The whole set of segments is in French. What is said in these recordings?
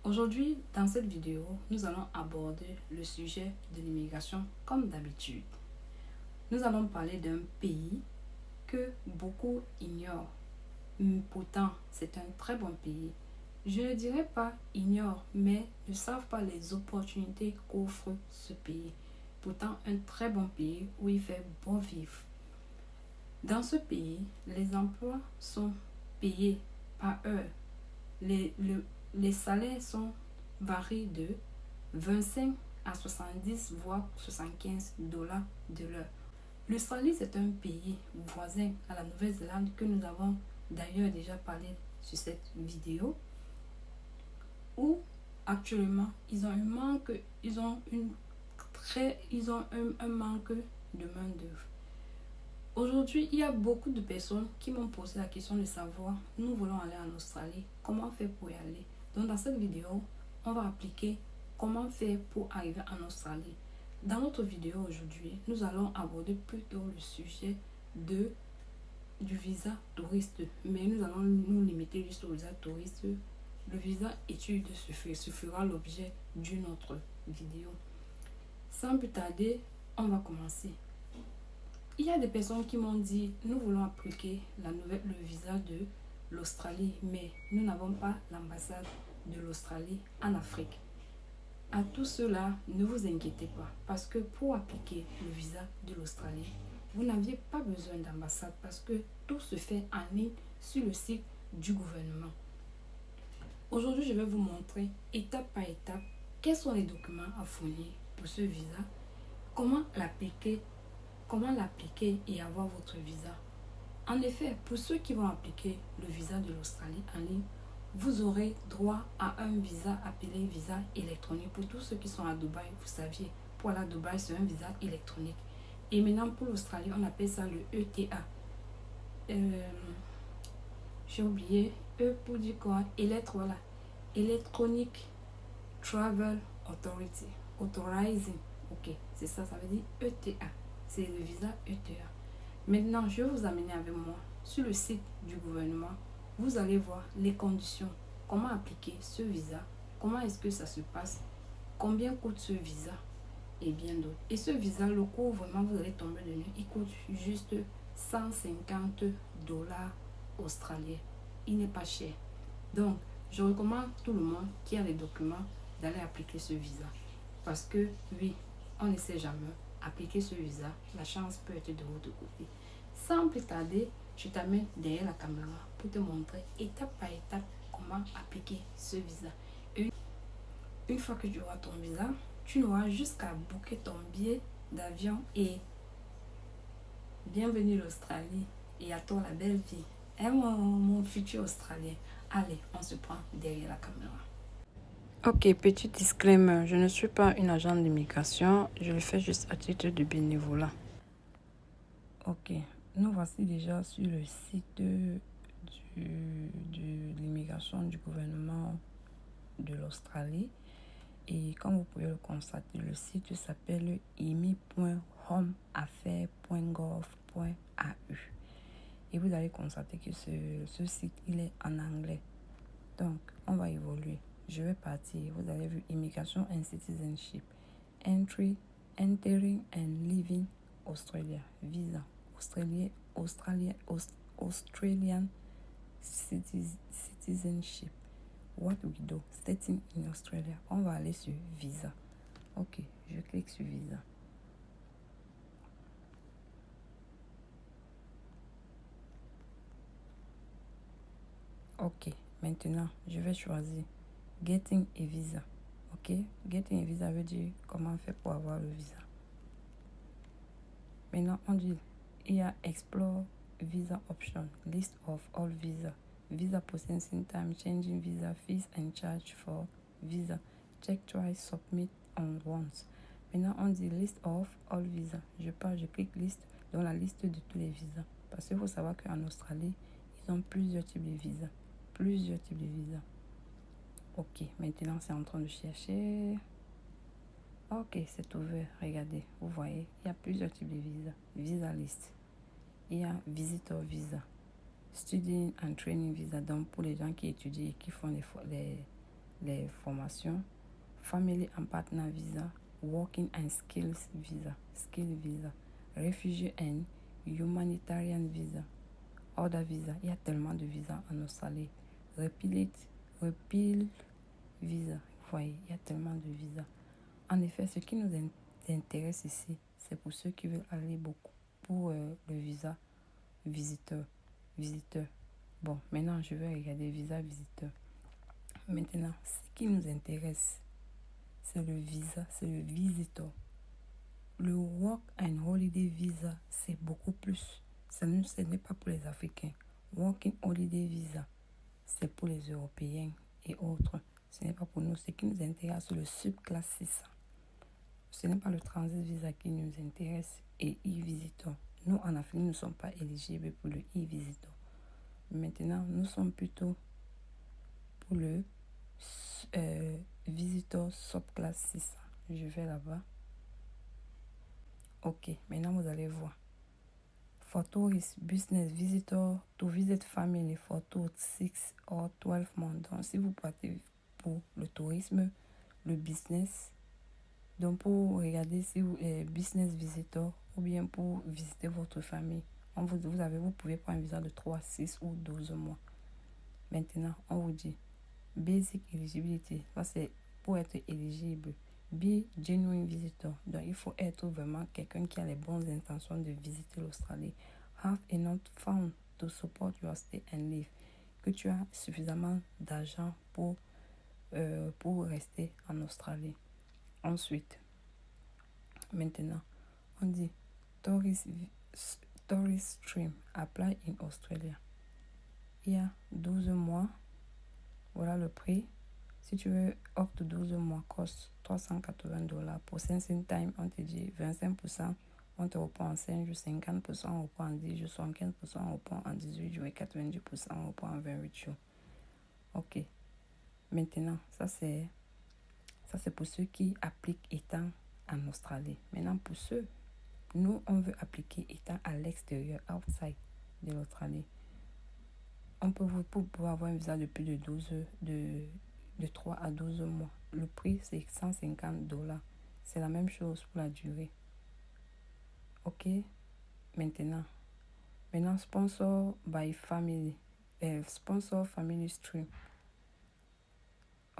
Aujourd'hui, dans cette vidéo, nous allons aborder le sujet de l'immigration comme d'habitude. Nous allons parler d'un pays que beaucoup ignorent. Pourtant, c'est un très bon pays. Je ne dirais pas ignore, mais ne savent pas les opportunités qu'offre ce pays. Pourtant, un très bon pays où il fait bon vivre. Dans ce pays, les emplois sont payés par heure. Les salaires varient de 25 à 70 voire 75 dollars de l'heure. L'Australie, c'est un pays voisin à la Nouvelle-Zélande que nous avons d'ailleurs déjà parlé sur cette vidéo, où actuellement ils ont un manque de main-d'œuvre. Aujourd'hui, il y a beaucoup de personnes qui m'ont posé la question de savoir, nous voulons aller en Australie, comment faire pour y aller? Donc dans cette vidéo, on va appliquer comment faire pour arriver en Australie. Dans notre vidéo aujourd'hui, nous allons aborder plutôt le sujet du visa touriste, mais nous allons nous limiter juste au visa touriste. Le visa étude se fera l'objet d'une autre vidéo. Sans plus tarder, on va commencer. Il y a des personnes qui m'ont dit, nous voulons appliquer le visa de l'Australie, mais nous n'avons pas l'ambassade de l'Australie en Afrique. À tout cela, ne vous inquiétez pas, parce que pour appliquer le visa de l'Australie, vous n'aviez pas besoin d'ambassade, parce que tout se fait en ligne sur le site du gouvernement. Aujourd'hui, je vais vous montrer étape par étape quels sont les documents à fournir pour ce visa, comment l'appliquer et avoir votre visa. En effet, pour ceux qui vont appliquer le visa de l'Australie en ligne, vous aurez droit à un visa appelé visa électronique. Pour tous ceux qui sont à Dubaï, vous saviez, pour aller à Dubaï, c'est un visa électronique. Et maintenant, pour l'Australie, on appelle ça le ETA. J'ai oublié, E pour dire quoi? Voilà. Electronic Travel Authority. Authorizing. Ok, c'est ça, ça veut dire ETA. C'est le visa ETA. Maintenant, je vais vous amener avec moi sur le site du gouvernement. Vous allez voir les conditions, comment appliquer ce visa, comment est-ce que ça se passe, combien coûte ce visa et bien d'autres. Et ce visa, le coût, vraiment, vous allez tomber dessus, il coûte juste 150 dollars australiens. Il n'est pas cher. Donc, je recommande tout le monde qui a les documents d'aller appliquer ce visa. Parce que, oui, on ne sait jamais. Appliquer ce visa, la chance peut être de votre côté. Sans plus tarder, je t'amène derrière la caméra pour te montrer étape par étape comment appliquer ce visa. Une fois que tu auras ton visa, tu n'auras jusqu'à booker ton billet d'avion et bienvenue l'Australie et à toi la belle vie. Et mon futur Australien. Allez, on se prend derrière la caméra. Ok, petit disclaimer, je ne suis pas une agente d'immigration, je le fais juste à titre de bénévolat. Ok, nous voici déjà sur le site de l'immigration du gouvernement de l'Australie. Et comme vous pouvez le constater, le site s'appelle imi.homeaffaires.gov.au. Et vous allez constater que ce site, il est en anglais. Donc, on va évoluer. Je vais partir. Vous avez vu Immigration and Citizenship. Entering and Living Australia. Visa. Australian Citizenship. What we do? Starting in Australia. On va aller sur Visa. Ok, je clique sur Visa. Ok, maintenant, je vais choisir Getting a Visa. Ok, Getting a Visa veut dire comment faire pour avoir le visa. Maintenant, on dit, il y a Explore Visa Option, List of all Visa, Visa Processing Time, Changing Visa, Fees and Charge for Visa, Check Twice, Submit on Once. Maintenant, on dit List of all Visa. Je clique List dans la liste de tous les visas. Parce qu'il faut savoir qu'en Australie, ils ont plusieurs types de visas. Ok, maintenant c'est en train de chercher. Ok, c'est ouvert. Regardez, vous voyez, il y a plusieurs types de visas. Visa list. Il y a visitor visa, student and training visa, donc pour les gens qui étudient et qui font les formations, Family and Partner Visa, Working and Skills Visa, Skill Visa, Refugee and Humanitarian Visa, Other Visa. Il y a tellement de visas en Australie. Repeal Visa. Vous voyez, il y a tellement de visas. En effet, ce qui nous intéresse ici, c'est pour ceux qui veulent aller beaucoup pour le visa visiteur. Bon, maintenant, je vais regarder visa visiteur. Maintenant, ce qui nous intéresse, c'est le visa, c'est le visiteur. Le Work and Holiday Visa, c'est beaucoup plus. Ce n'est pas pour les Africains. Working Holiday Visa, c'est pour les Européens et autres. Ce n'est pas pour nous. Ce qui nous intéresse, c'est le subclasse 600. Ce n'est pas le transit visa qui nous intéresse et e-visitor. Nous, en Afrique, nous ne sommes pas éligibles pour le e-visitor. Maintenant, nous sommes plutôt pour le visitor subclass 600. Je vais là-bas. Ok, maintenant vous allez voir. For tourist business visitor to visit family for 6 or 12 months. Donc, si vous partez pour le tourisme, le business, donc pour regarder si vous êtes business visitor ou bien pour visiter votre famille, vous pouvez prendre un visa de 3, 6 ou 12 mois. Maintenant, on vous dit basic eligibility. Ça, c'est pour être éligible. Be genuine visitor. Donc, il faut être vraiment quelqu'un qui a les bonnes intentions de visiter l'Australie. Have enough funds to support your stay and live. Que tu as suffisamment d'argent pour rester en Australie. Ensuite, maintenant, on dit tourist stream. Apply in Australia. Il y a 12 mois. Voilà le prix. Si tu veux, up to 12 mois, coste $380. Pour Sensing Time, on te dit 25%, on te reprend en 5 jours, 50%, on reprend en 10 jours, 75%, on reprend en 18 jours et 90%, on reprend en 28 jours. Ok. Maintenant, ça c'est pour ceux qui appliquent étant en Australie. Maintenant, pour ceux, nous, on veut appliquer étant à l'extérieur, outside de l'Australie. On peut pour pouvoir avoir un visa de plus de 3 à 12 mois. Le prix, c'est $150. C'est la même chose pour la durée. Ok. Maintenant, sponsor by family. Sponsor family stream.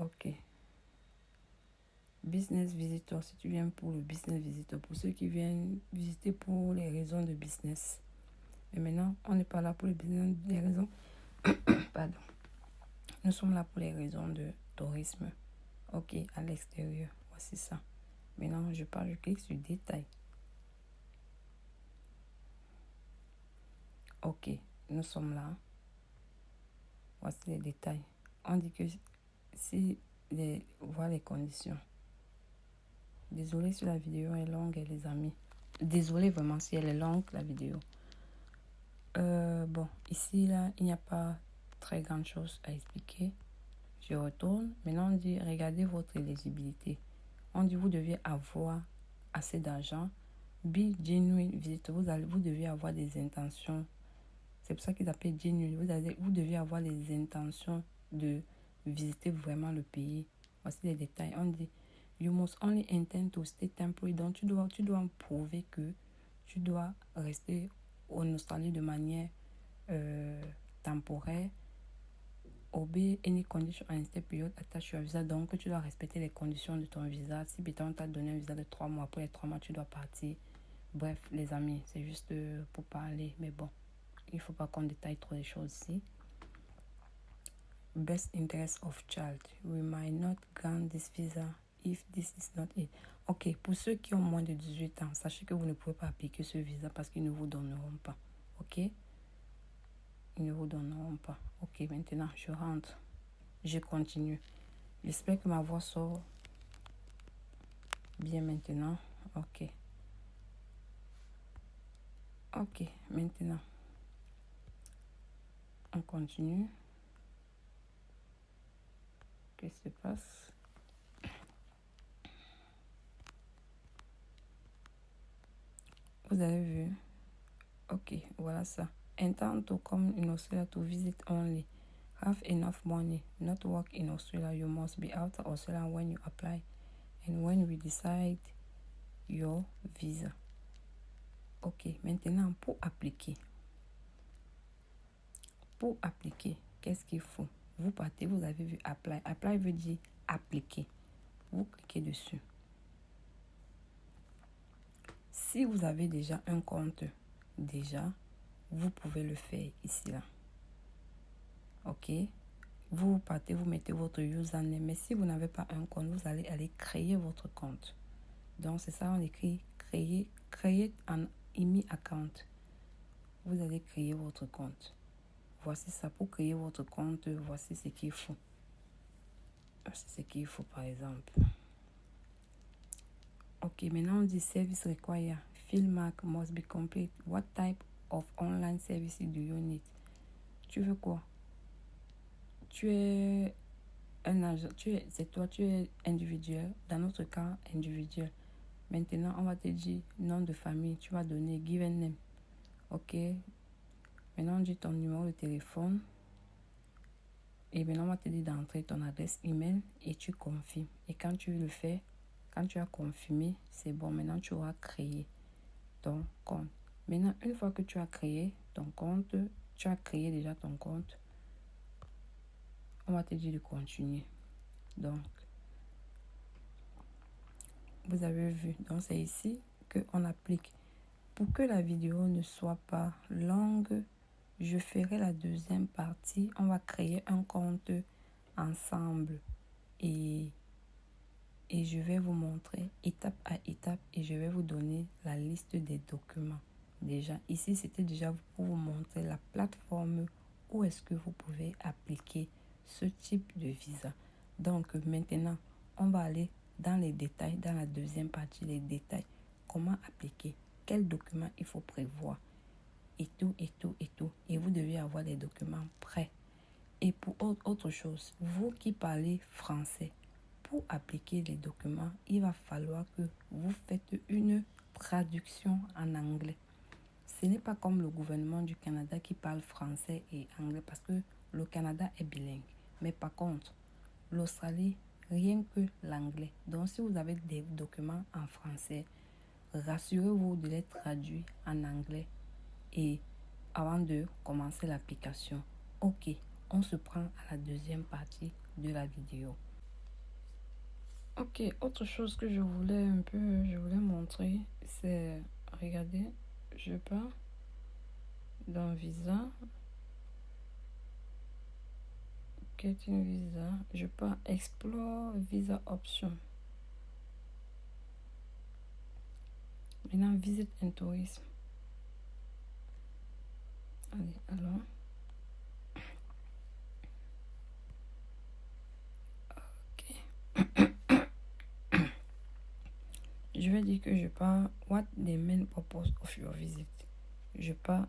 Ok. Business visitor. Si tu viens pour le business visitor. Pour ceux qui viennent visiter pour les raisons de business. Mais maintenant, on n'est pas là pour les raisons. Pardon. Nous sommes là pour les raisons de tourisme. Ok, à l'extérieur. Voici ça. Maintenant, je clique sur détail. Ok, nous sommes là. Voici les détails. On dit que voilà les conditions. Désolé si la vidéo est longue, les amis. Désolé vraiment si elle est longue, la vidéo. Bon, ici, là, il n'y a pas très grande chose à expliquer. Je retourne. Maintenant, on dit, regardez votre éligibilité. On dit, vous devez avoir assez d'argent. Be genuine visitor. Vous devez avoir des intentions. C'est pour ça qu'ils appellent genuine. Vous devez avoir les intentions de visiter vraiment le pays. Voici les détails. On dit, you must only intend to stay temporary. Donc, tu dois prouver que tu dois rester en Australie de manière temporaire. Obey any condition and stay period attached to your visa. Donc, tu dois respecter les conditions de ton visa. Si on t'a donné un visa de 3 mois, après les 3 mois, tu dois partir. Bref, les amis, c'est juste pour parler. Mais bon, il ne faut pas qu'on détaille trop les choses ici. Best interest of child. We might not grant this visa if this is not it. Ok, pour ceux qui ont moins de 18 ans, sachez que vous ne pouvez pas appliquer ce visa parce qu'ils ne vous donneront pas. Ok? Ils ne vous donneront pas. Ok, maintenant, je rentre. Je continue. J'espère que ma voix sort bien maintenant. Ok. Ok, maintenant. On continue. Qu'est-ce qui se passe? Vous avez vu? Ok, voilà ça. Intend to come in Australia to visit only. Have enough money. Not work in Australia. You must be out of Australia when you apply and when we decide your visa. Ok, maintenant pour appliquer. Pour appliquer, qu'est-ce qu'il faut? Vous partez, vous avez vu apply. Apply veut dire appliquer. Vous cliquez dessus. Si vous avez déjà un compte, vous pouvez le faire ici, là. Ok? Vous partez, vous mettez votre username. Mais si vous n'avez pas un compte, vous allez aller créer votre compte. Donc, c'est ça, on écrit créer un email account. Vous allez créer votre compte. Voici ça, pour créer votre compte, voici ce qu'il faut. Voici ce qu'il faut, par exemple. Ok, maintenant on dit service required. Field mark must be complete. What type of online services do you need? Tu veux quoi? Tu es un agent, tu es individuel. Dans notre cas, individuel. Maintenant, on va te dire nom de famille. Tu vas donner given name. Ok. Maintenant, on dit ton numéro de téléphone. Et maintenant, on va te dire d'entrer ton adresse email et tu confirmes. Et quand tu le fais, quand tu as confirmé, c'est bon. Maintenant, tu auras créé ton compte. Maintenant, une fois que tu as créé ton compte, tu as créé déjà ton compte, on va te dire de continuer. Donc, vous avez vu. Donc, c'est ici qu'on applique. Pour que la vidéo ne soit pas longue, je ferai la deuxième partie. On va créer un compte ensemble. Et je vais vous montrer étape à étape et je vais vous donner la liste des documents. Déjà, ici, c'était déjà pour vous montrer la plateforme où est-ce que vous pouvez appliquer ce type de visa. Donc, maintenant, on va aller dans les détails, dans la deuxième partie, les détails. Comment appliquer, quels documents il faut prévoir et tout, et tout, et tout. Et vous devez avoir les documents prêts. Et pour autre chose, vous qui parlez français, pour appliquer les documents, il va falloir que vous faites une traduction en anglais. Ce n'est pas comme le gouvernement du Canada qui parle français et anglais parce que le Canada est bilingue. Mais par contre, l'Australie, rien que l'anglais. Donc, si vous avez des documents en français, rassurez-vous de les traduire en anglais et avant de commencer l'application. Ok, on se prend à la deuxième partie de la vidéo. Ok, autre chose que je voulais montrer, c'est, regardez, je pars dans Visa, Getting Visa, je pars Explore Visa Option. Maintenant, Visit and Tourism. Allez, alors. Je vais dire que je pars. What the main purpose of your visit? Je pars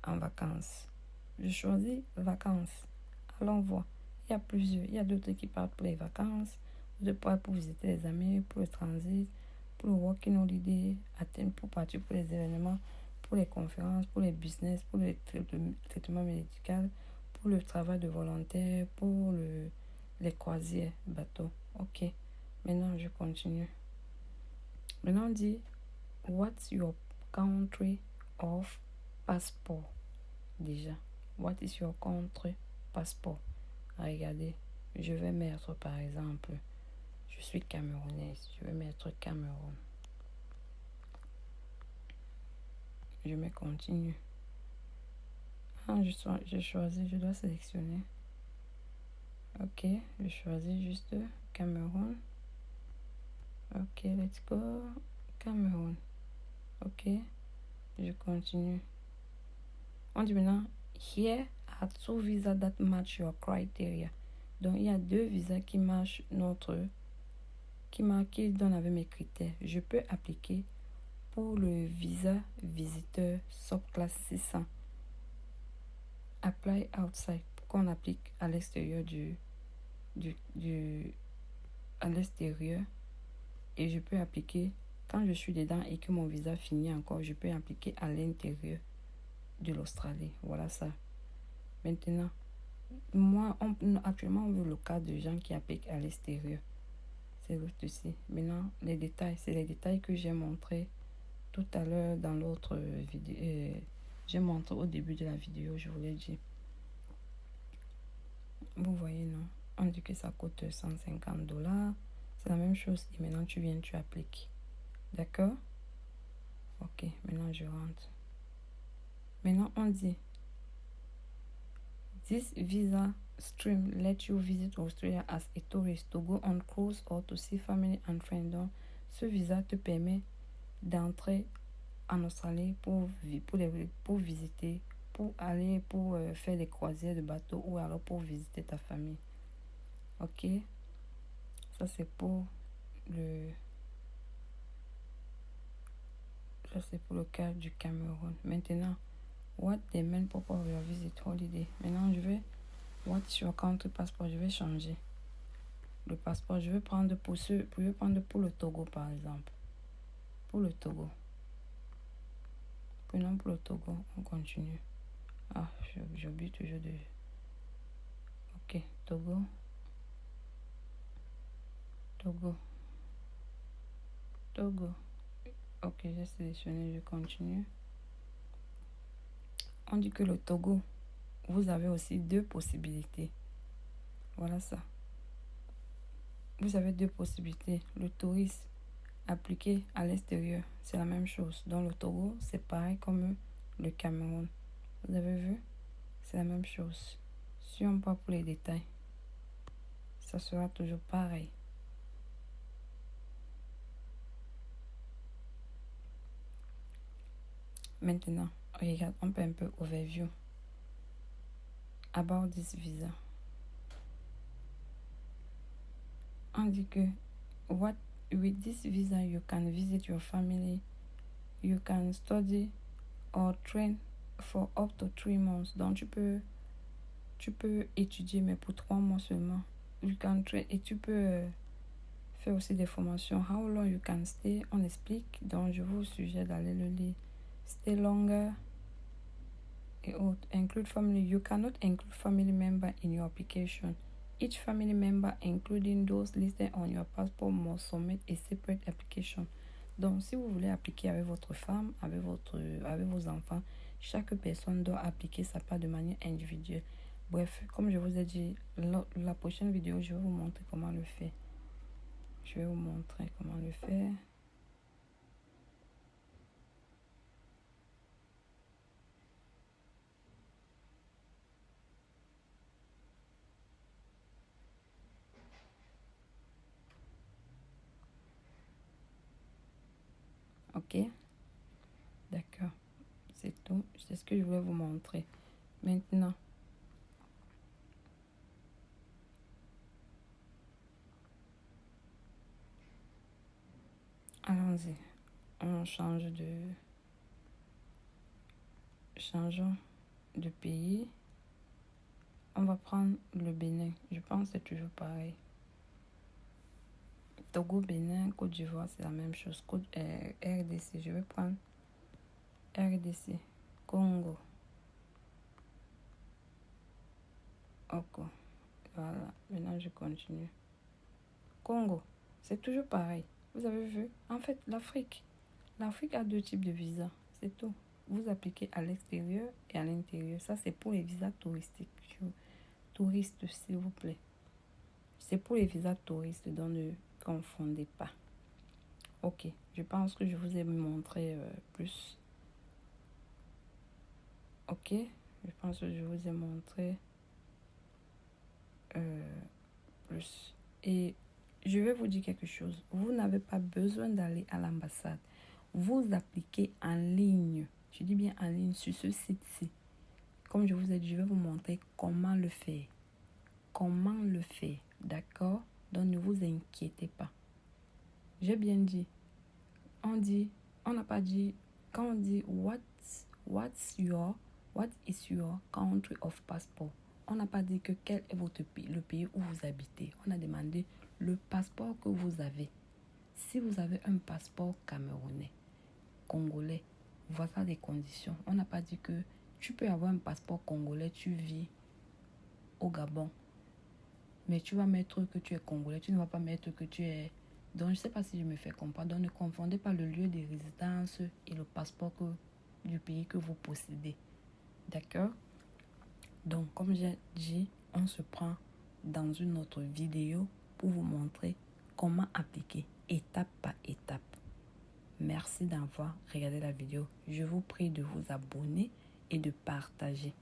en vacances. Je choisis vacances. Allons voir. Il y a plusieurs. Il y a d'autres qui partent pour les vacances, d'autres partent pour visiter les amis, pour le transit, pour le working holiday, pour partir pour les événements, pour les conférences, pour les business, pour le traitement médical, pour le travail de volontaire, pour les croisières, bateaux. Ok. Maintenant, je continue. Maintenant, on dit, what's your country of passport? Déjà, what is your country passport? Regardez, je vais mettre par exemple, je suis camerounaise, je vais mettre Cameroun. Je mets continue. Je choisis, je dois sélectionner. Ok, je choisis juste Cameroun. Ok, let's go. Cameroun. Ok, je continue. On dit maintenant, here are two visas that match your criteria. Donc, il y a deux visas qui matchent qui donnent avec mes critères. Je peux appliquer pour le visa visiteur subclass 600. Apply outside. Pourquoi on applique à l'extérieur à l'extérieur. Et je peux appliquer quand je suis dedans et que mon visa finit encore, je peux appliquer à l'intérieur de l'Australie. Voilà ça. Maintenant, Moi, actuellement, on veut le cas de gens qui appliquent à l'extérieur. C'est l'autre ici. Maintenant, les détails, c'est les détails que j'ai montré tout à l'heure dans l'autre vidéo. J'ai montré au début de la vidéo, je vous l'ai dit. Vous voyez, non? On dit que ça coûte 150 $. C'est la même chose. Et maintenant, tu viens, tu appliques. D'accord? Ok, maintenant je rentre. Maintenant, on dit this visa stream let you visit Australia as a tourist to go on cruise or to see family and friends. Donc, ce visa te permet d'entrer en Australie pour visiter, pour aller, pour faire des croisières de bateau ou alors pour visiter ta famille. Ok? Ça, c'est pour le... Ça, c'est pour le cas du Cameroun. Maintenant, what the main purpose of your visit holiday? Maintenant, je vais... What's your country passport? Je vais changer le passeport. Je vais prendre pour le Togo, par exemple. Pour le Togo. Prenons pour le Togo. On continue. Ah, j'oublie toujours de... Ok, Togo. Togo. Togo. Ok, j'ai sélectionné. Je continue. On dit que le Togo, vous avez aussi deux possibilités. Voilà ça. Vous avez deux possibilités. Le touriste appliqué à l'extérieur, c'est la même chose. Dans le Togo, c'est pareil comme le Cameroun. Vous avez vu? C'est la même chose. Si on part pour les détails, ça sera toujours pareil. Maintenant, regarde, on peut un peu overview. About this visa. On dit que with this visa you can visit your family, you can study or train for up to 3 months. Donc tu peux étudier mais pour 3 mois seulement. You can train et tu peux faire aussi des formations. How long you can stay, on explique. Donc je vous suggère d'aller le lire. Stay longer. Et autres. Include family. You cannot include family member in your application. Each family member, including those listed on your passport, must submit a separate application. Donc, si vous voulez appliquer avec votre femme, avec vos enfants, chaque personne doit appliquer sa part de manière individuelle. Bref, comme je vous ai dit, la prochaine vidéo, je vais vous montrer comment le faire. Je vais vous montrer comment le faire. Ok? D'accord. C'est tout. C'est ce que je voulais vous montrer. Maintenant, allons-y. On changeons de pays. On va prendre le Bénin. Je pense que c'est toujours pareil. Togo, Bénin, Côte d'Ivoire, c'est la même chose. RDC, je vais prendre RDC. Congo. Ok. Voilà. Maintenant, je continue. Congo, c'est toujours pareil. Vous avez vu? En fait, l'Afrique a deux types de visas. C'est tout. Vous appliquez à l'extérieur et à l'intérieur. Ça, c'est pour les visas touristiques. Touristes, s'il vous plaît. C'est pour les visas touristes, donc ne confondez pas. Ok, je pense que je vous ai montré plus. Ok, je pense que je vous ai montré plus. Et je vais vous dire quelque chose. Vous n'avez pas besoin d'aller à l'ambassade. Vous appliquez en ligne. Je dis bien en ligne sur ce site-ci. Comme je vous ai dit, je vais vous montrer comment le faire. Comment le faire, d'accord? Donc ne vous inquiétez pas. J'ai bien dit. On n'a pas dit, quand on dit what is your country of passport? On n'a pas dit que quel est votre pays, le pays où vous habitez. On a demandé le passeport que vous avez. Si vous avez un passeport camerounais, congolais, voilà les conditions. On n'a pas dit que tu peux avoir un passeport congolais, tu vis au Gabon. Mais tu vas mettre que tu es congolais, tu ne vas pas mettre que tu es... Donc, je ne sais pas si je me fais comprendre. Donc, ne confondez pas le lieu de résidence et le passeport du pays que vous possédez. D'accord? Donc, comme j'ai dit, on se prend dans une autre vidéo pour vous montrer comment appliquer étape par étape. Merci d'avoir regardé la vidéo. Je vous prie de vous abonner et de partager.